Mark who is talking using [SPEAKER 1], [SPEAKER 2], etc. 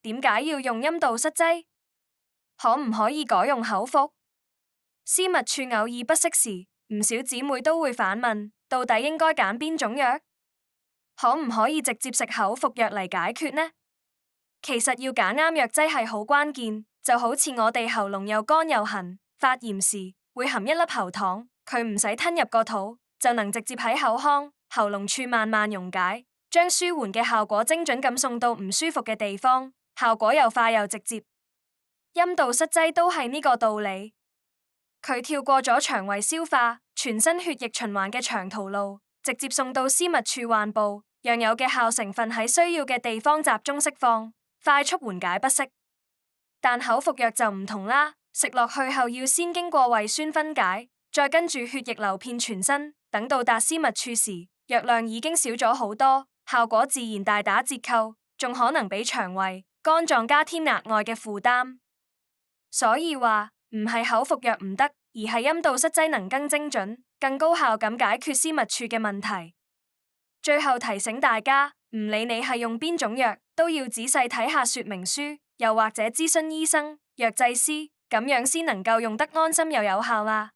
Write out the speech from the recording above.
[SPEAKER 1] 點解要用陰道塞劑？可唔可以改用口服？私密處偶爾不適時，唔少姊妹都會反問，到底應該揀邊種藥？可唔可以直接食口服藥嚟解決呢？其實要揀啱藥劑係好關鍵，就好似我哋喉嚨又乾又痕，發炎時會含一粒喉糖，佢唔使吞入個肚，就能直接喺口腔、喉嚨處慢慢溶解，將舒緩嘅效果精準咁送到唔舒服嘅地方，效果又快又直接。陰道塞劑都係呢個道理，佢跳過咗腸胃消化、全身血液循環嘅長途路，直接送到私密處患部，讓有嘅效成分喺需要嘅地方集中釋放，快速緩解不適。但口服藥就唔同啦，食落去後要先經過胃酸分解，再跟住血液流遍全身，等到達私密處時，藥量已經少咗好多，效果自然大打折扣，仲可能俾腸胃、肝臟加添額外嘅負擔。所以話唔係口服藥唔得，而係陰道塞劑能更精準、更高效咁解決私密處嘅問題。最後提醒大家，唔理你係用邊種藥，都要仔細睇下說明書，又或者諮詢醫生、藥劑師，咁樣先能夠用得安心又有效啦。